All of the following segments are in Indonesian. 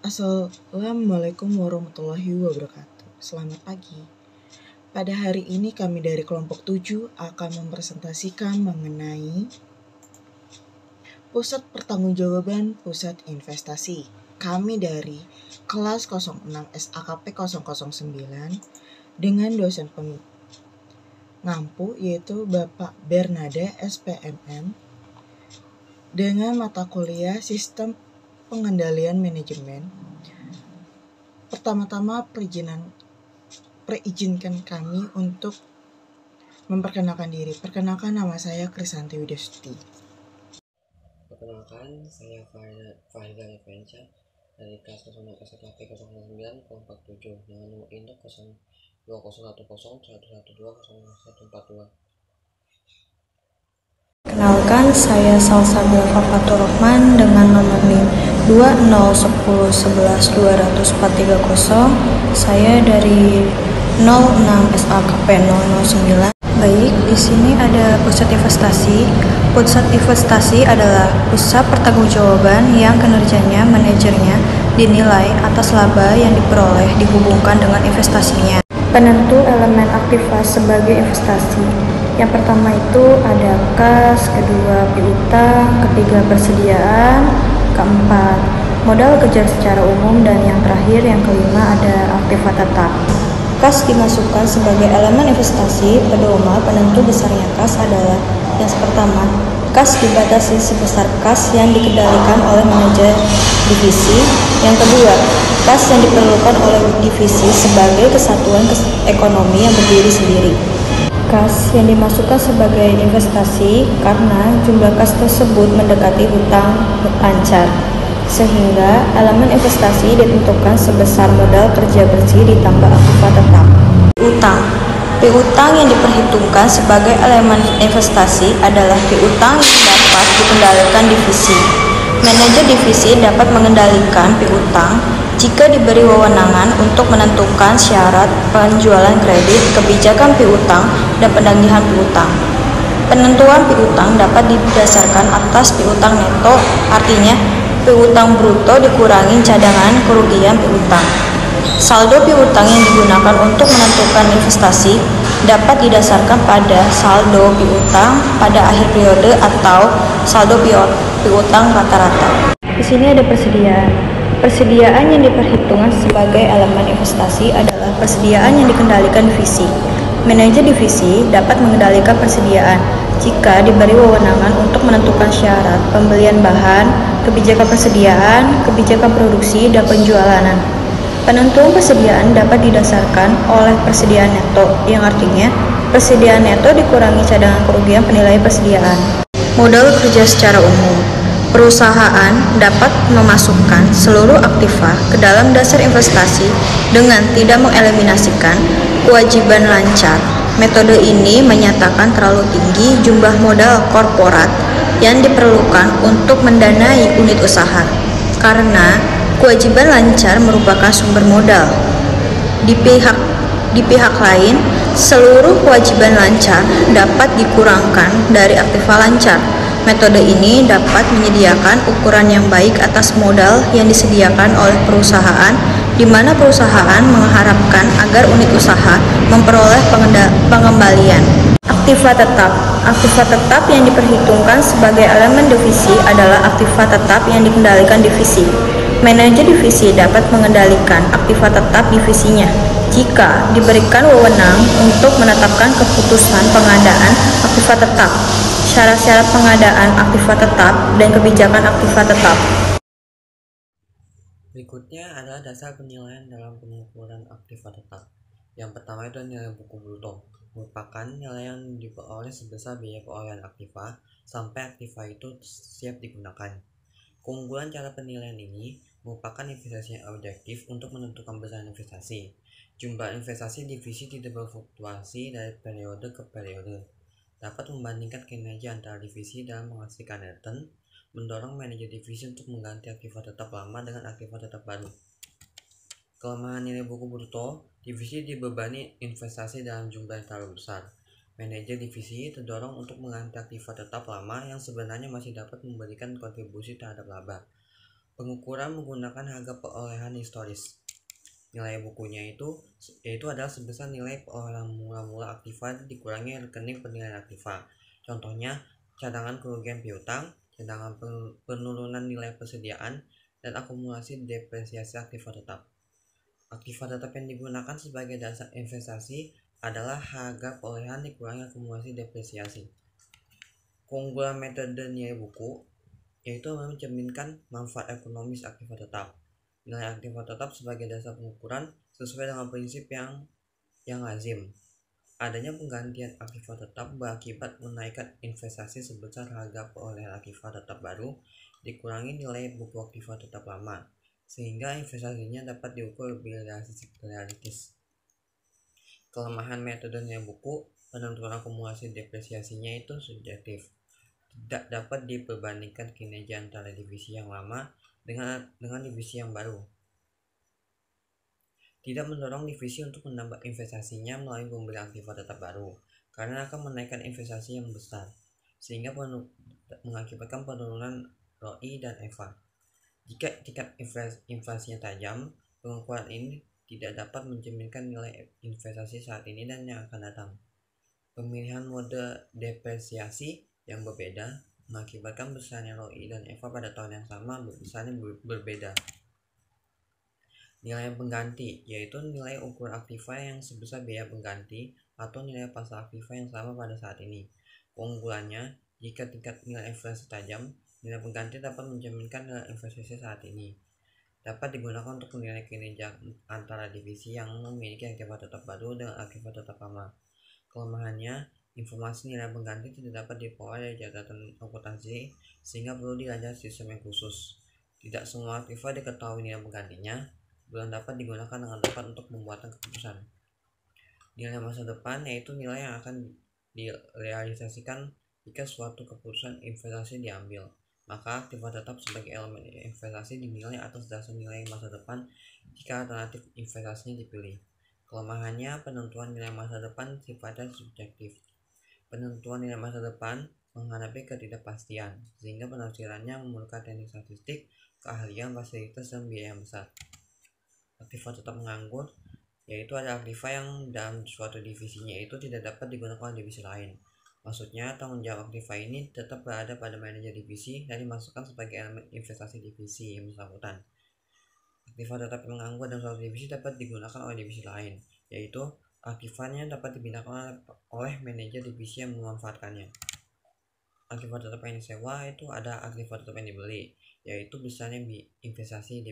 Assalamualaikum warahmatullahi wabarakatuh. Selamat pagi. Pada hari ini kami dari kelompok 7 akan mempresentasikan mengenai Pusat Pertanggungjawaban Pusat Investasi. Kami dari kelas 06 SAKP 009 dengan dosen pengampu yaitu Bapak Bernada SPMM dengan mata kuliah Sistem Pengendalian Manajemen. Pertama-tama perizinkan kami untuk memperkenalkan diri. Perkenalkan, nama saya Krisanti Widyasti. Perkenalkan, saya Fahida Revenca dari kelas 06 SKP 09 kelompok 7 dengan nomor induk 020101120142. Kenalkan, saya Salsabila Fafatur Rahman dengan nomor NIM 20111120430. Saya dari 06 SAKP 009. Baik, di sini ada pusat investasi. Pusat investasi adalah pusat pertanggungjawaban yang kinerjanya manajernya dinilai atas laba yang diperoleh dihubungkan dengan investasinya. Penentu elemen aktiva sebagai investasi. Yang pertama itu ada kas, kedua piutang, ketiga persediaan, keempat modal kerja secara umum, dan yang terakhir yang kelima ada aktiva tetap. Kas dimasukkan sebagai elemen investasi. Pedoman penentu besarnya kas adalah yang pertama, kas dibatasi sebesar kas yang dikendalikan oleh manajer divisi. Yang kedua, kas yang diperlukan oleh divisi sebagai kesatuan ekonomi yang berdiri sendiri. Kas yang dimasukkan sebagai investasi karena jumlah kas tersebut mendekati hutang lancar, sehingga elemen investasi ditentukan sebesar modal kerja bersih ditambah aktiva tetap. Piutang yang diperhitungkan sebagai elemen investasi adalah piutang yang dapat dikendalikan divisi. Manajer divisi dapat mengendalikan piutang jika diberi wewenangan untuk menentukan syarat penjualan kredit, kebijakan piutang, dan penagihan piutang. Penentuan piutang dapat didasarkan atas piutang neto, artinya piutang bruto dikurangi cadangan kerugian piutang. Saldo piutang yang digunakan untuk menentukan investasi dapat didasarkan pada saldo piutang pada akhir periode atau saldo piutang rata-rata. Di sini ada persediaan. Persediaan yang diperhitungkan sebagai elemen investasi adalah persediaan yang dikendalikan divisi. Manajer divisi dapat mengendalikan persediaan jika diberi wewenangan untuk menentukan syarat pembelian bahan, kebijakan persediaan, kebijakan produksi, dan penjualan. Penentuan persediaan dapat didasarkan oleh persediaan neto, yang artinya persediaan neto dikurangi cadangan kerugian penilai persediaan. Modal kerja secara umum. Perusahaan dapat memasukkan seluruh aktiva ke dalam dasar investasi dengan tidak mengeliminasikan kewajiban lancar. Metode ini menyatakan terlalu tinggi jumlah modal korporat yang diperlukan untuk mendanai unit usaha, karena kewajiban lancar merupakan sumber modal. Di pihak lain, seluruh kewajiban lancar dapat dikurangkan dari aktiva lancar. Metode ini dapat menyediakan ukuran yang baik atas modal yang disediakan oleh perusahaan, di mana perusahaan mengharapkan agar unit usaha memperoleh pengembalian. Aktiva tetap. Aktiva tetap yang diperhitungkan sebagai elemen divisi adalah aktiva tetap yang dikendalikan divisi. Manajer divisi dapat mengendalikan aktiva tetap divisinya jika diberikan wewenang untuk menetapkan keputusan pengadaan aktiva tetap, syarat-syarat pengadaan aktiva tetap, dan kebijakan aktiva tetap. Berikutnya adalah dasar penilaian dalam pengukuran aktiva tetap. Yang pertama itu nilai buku bruto, merupakan nilai yang diperoleh sebesar biaya perolehan aktiva sampai aktiva itu siap digunakan. Keunggulan cara penilaian ini merupakan investasi yang objektif untuk menentukan besaran investasi. Jumlah investasi divisi tidak berfluktuasi dari periode ke periode. Dapat membandingkan kinerja antara divisi dalam menghasilkan return, mendorong manajer divisi untuk mengganti aktiva tetap lama dengan aktiva tetap baru. Kelemahan nilai buku bruto, divisi dibebani investasi dalam jumlah yang terlalu besar. Manajer divisi terdorong untuk mengganti aktiva tetap lama yang sebenarnya masih dapat memberikan kontribusi terhadap laba. Pengukuran menggunakan harga perolehan historis. Nilai bukunya yaitu adalah sebesar nilai perolehan mula-mula aktiva dikurangi rekening penilaian aktiva. Contohnya, cadangan kerugian piutang, cadangan penurunan nilai persediaan, dan akumulasi depresiasi aktiva tetap. Aktiva tetap yang digunakan sebagai dasar investasi adalah harga perolehan dikurangi akumulasi depresiasi. Keunggulan metode nilai buku yaitu mencerminkan manfaat ekonomis aktiva tetap. Nilai aktiva tetap sebagai dasar pengukuran sesuai dengan prinsip yang lazim. Adanya penggantian aktiva tetap berakibat menaikkan investasi sebesar harga perolehan aktiva tetap baru dikurangi nilai buku aktiva tetap lama, sehingga investasinya dapat diukur lebih realistis. Kelemahan metode nilai buku, penentuan akumulasi depresiasinya itu subjektif. Tidak dapat diperbandingkan kinerja antara divisi yang lama dengan divisi yang baru. Tidak mendorong divisi untuk menambah investasinya melalui pembelian aktiva tetap baru, karena akan menaikkan investasi yang besar, sehingga mengakibatkan penurunan ROI dan EVA. Jika tingkat inflasinya tajam, pengukuran ini tidak dapat mencerminkan nilai investasi saat ini dan yang akan datang. Pemilihan mode depresiasi yang berbeda mengakibatkan besarnya ROI dan EVA pada tahun yang sama besarnya berbeda. Nilai pengganti yaitu nilai ukur aktiva yang sebesar biaya pengganti atau nilai pasar aktiva yang sama pada saat ini. Keunggulannya, jika tingkat nilai inflasi tajam, nilai pengganti dapat mencerminkan nilai investasi saat ini. Dapat digunakan untuk menilai kinerja antara divisi yang memiliki aktiva tetap baru dengan aktiva tetap lama. Kelemahannya, informasi nilai pengganti tidak dapat diperoleh dari catatan akuntansi sehingga perlu dilacak sistem yang khusus. Tidak semua aktiva diketahui nilai penggantinya, belum dapat digunakan dengan tepat untuk membuat keputusan. Nilai masa depan yaitu nilai yang akan direalisasikan jika suatu keputusan investasi diambil. Maka aktiva tetap sebagai elemen investasi dinilai atas dasar nilai masa depan jika alternatif investasinya dipilih. Kelemahannya, penentuan nilai masa depan sifatnya subjektif. Penentuan nilai masa depan menghadapi ketidakpastian, sehingga penafsirannya memerlukan teknik statistik, keahlian, fasilitas, dan biaya yang besar. Aktiva tetap menganggur, yaitu ada aktiva yang dalam suatu divisinya itu tidak dapat digunakan oleh divisi lain. Maksudnya, tanggung jawab aktiva ini tetap berada pada manajer divisi dan dimasukkan sebagai elemen investasi divisi yang bersangkutan. Aktiva tetap yang menganggur dalam suatu divisi dapat digunakan oleh divisi lain, yaitu aktivanya dapat dipindahkan oleh manajer divisi yang memanfaatkannya. Aktiva tetap yang disewa itu ada aktiva tetap yang dibeli, yaitu besarnya investasi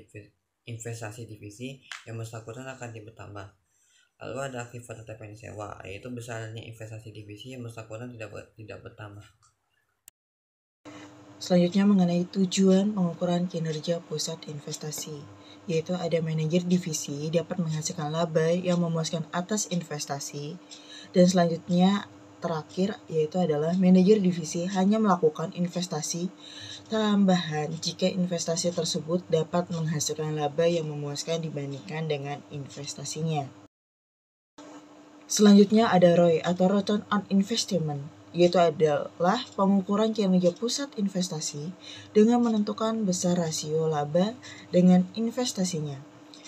divisi yang bersangkutan akan bertambah. Lalu ada aktiva tetap yang disewa, yaitu besarnya investasi divisi yang bersangkutan tidak bertambah. Selanjutnya mengenai tujuan pengukuran kinerja pusat investasi, yaitu ada manajer divisi dapat menghasilkan laba yang memuaskan atas investasi, dan selanjutnya terakhir yaitu adalah manajer divisi hanya melakukan investasi tambahan jika investasi tersebut dapat menghasilkan laba yang memuaskan dibandingkan dengan investasinya. Selanjutnya ada ROI atau Return on Investment, yaitu adalah pengukuran kinerja pusat investasi dengan menentukan besar rasio laba dengan investasinya.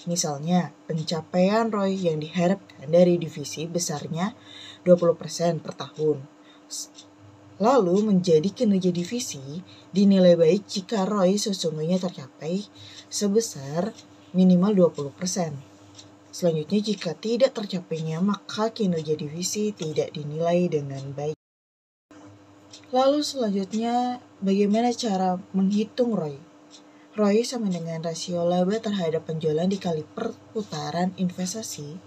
Misalnya, pencapaian ROI yang diharapkan dari divisi besarnya 20% per tahun. Lalu menjadi kinerja divisi dinilai baik jika ROI sesungguhnya tercapai sebesar minimal 20%. Selanjutnya, jika tidak tercapainya, maka kinerja divisi tidak dinilai dengan baik. Lalu selanjutnya, bagaimana cara menghitung ROI? ROI sama dengan rasio laba terhadap penjualan dikali perputaran investasi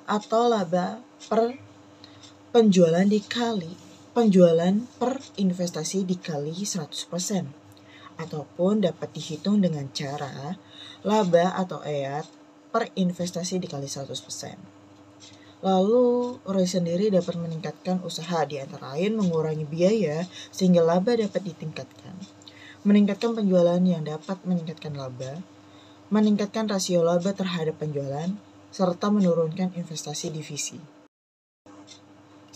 atau laba per penjualan dikali penjualan per investasi dikali 100%. Ataupun dapat dihitung dengan cara laba atau EAT per investasi dikali 100%. Lalu, ROI sendiri dapat meningkatkan usaha, di antara lain mengurangi biaya sehingga laba dapat ditingkatkan, meningkatkan penjualan yang dapat meningkatkan laba, meningkatkan rasio laba terhadap penjualan, serta menurunkan investasi divisi.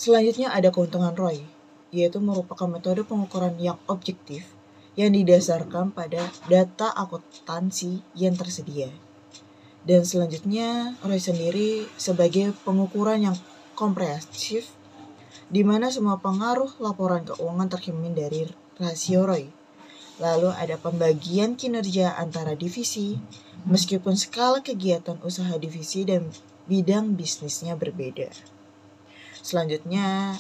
Selanjutnya ada keuntungan ROI, yaitu merupakan metode pengukuran yang objektif yang didasarkan pada data akuntansi yang tersedia. Dan selanjutnya, ROI sendiri sebagai pengukuran yang komprehensif di mana semua pengaruh laporan keuangan tercermin dari rasio ROI. Lalu ada pembagian kinerja antara divisi, meskipun skala kegiatan usaha divisi dan bidang bisnisnya berbeda. Selanjutnya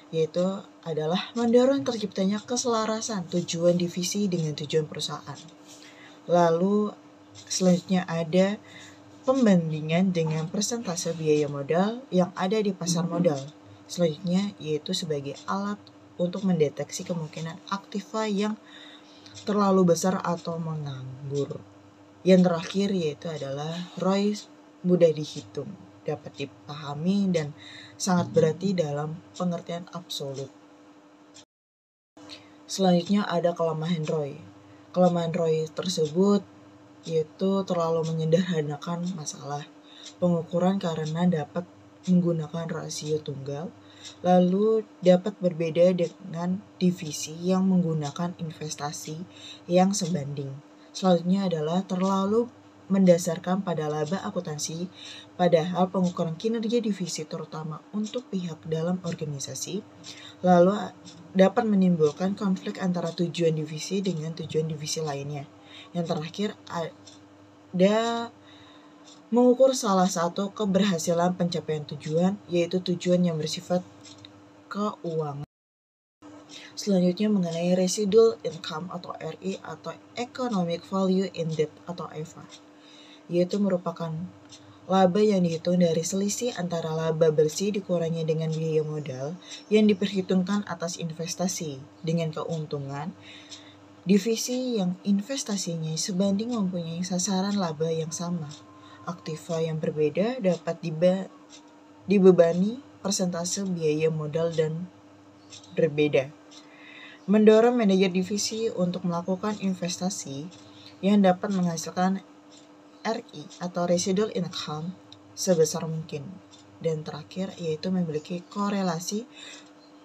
yaitu adalah mendorong terciptanya keselarasan tujuan divisi dengan tujuan perusahaan. Lalu selanjutnya ada pembandingan dengan persentase biaya modal yang ada di pasar modal. Selanjutnya yaitu sebagai alat untuk mendeteksi kemungkinan aktiva yang terlalu besar atau menganggur. Yang terakhir yaitu adalah ROI mudah dihitung, dapat dipahami dan sangat berarti dalam pengertian absolut. Selanjutnya ada kelemahan ROI. Kelemahan ROI tersebut yaitu terlalu menyederhanakan masalah pengukuran karena dapat menggunakan rasio tunggal, lalu dapat berbeda dengan divisi yang menggunakan investasi yang sebanding. Selanjutnya adalah terlalu mendasarkan pada laba akuntansi, padahal pengukuran kinerja divisi terutama untuk pihak dalam organisasi, lalu dapat menimbulkan konflik antara tujuan divisi dengan tujuan divisi lainnya. Yang terakhir ada mengukur salah satu keberhasilan pencapaian tujuan, yaitu tujuan yang bersifat keuangan. Selanjutnya mengenai residual income atau RI atau economic value in debt atau EVA, yaitu merupakan laba yang dihitung dari selisih antara laba bersih dikurangi dengan biaya modal yang diperhitungkan atas investasi dengan keuntungan divisi yang investasinya sebanding mempunyai sasaran laba yang sama. Aktiva yang berbeda dapat dibebani persentase biaya modal dan berbeda. Mendorong manajer divisi untuk melakukan investasi yang dapat menghasilkan RI atau residual income sebesar mungkin. Dan terakhir yaitu memiliki korelasi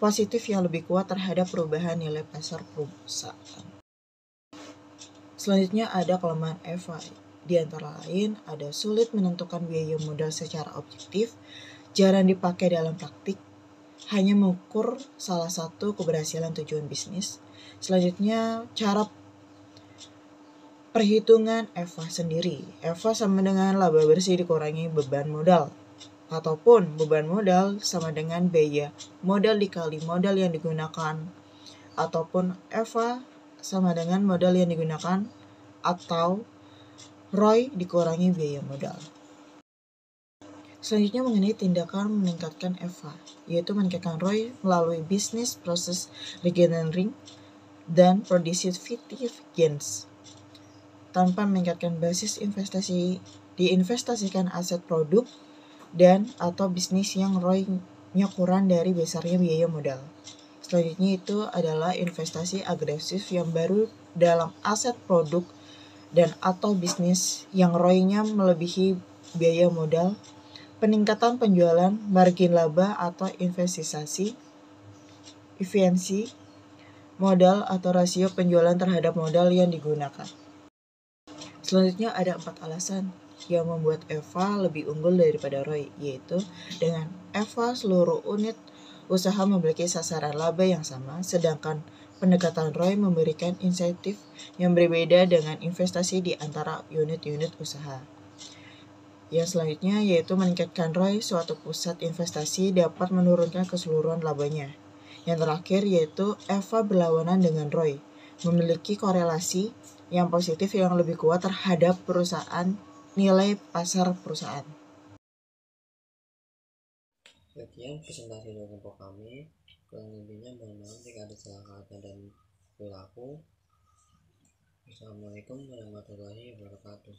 positif yang lebih kuat terhadap perubahan nilai pasar perusahaan. Selanjutnya ada kelemahan EVA. Di antara lain ada sulit menentukan biaya modal secara objektif, jarang dipakai dalam praktik, hanya mengukur salah satu keberhasilan tujuan bisnis. Selanjutnya cara perhitungan EVA sendiri. EVA sama dengan laba bersih dikurangi beban modal, ataupun beban modal sama dengan biaya modal dikali modal yang digunakan, ataupun EVA sama dengan modal yang digunakan atau ROI dikurangi biaya modal. Selanjutnya mengenai tindakan meningkatkan EVA, yaitu meningkatkan ROI melalui business process reengineering dan productivity gains. Tanpa meningkatkan basis investasi, diinvestasikan aset produk dan atau bisnis yang ROI-nya kurang dari besarnya biaya modal. Selanjutnya itu adalah investasi agresif yang baru dalam aset produk dan atau bisnis yang ROI-nya melebihi biaya modal, peningkatan penjualan, margin laba atau investasi, efisiensi modal atau rasio penjualan terhadap modal yang digunakan. Selanjutnya ada 4 alasan yang membuat EVA lebih unggul daripada ROI, yaitu dengan EVA seluruh unit usaha memiliki sasaran laba yang sama, sedangkan pendekatan ROI memberikan insentif yang berbeda dengan investasi di antara unit-unit usaha. Yang selanjutnya yaitu meningkatkan ROI suatu pusat investasi dapat menurunkan keseluruhan labanya. Yang terakhir yaitu EVA berlawanan dengan ROI, memiliki korelasi yang positif yang lebih kuat terhadap perusahaan nilai pasar perusahaan. Sekian presentasi dari kelompok kami. Kurang lebihnya mohon maaf jika ada salah kata dan perilaku. Assalamualaikum warahmatullahi wabarakatuh.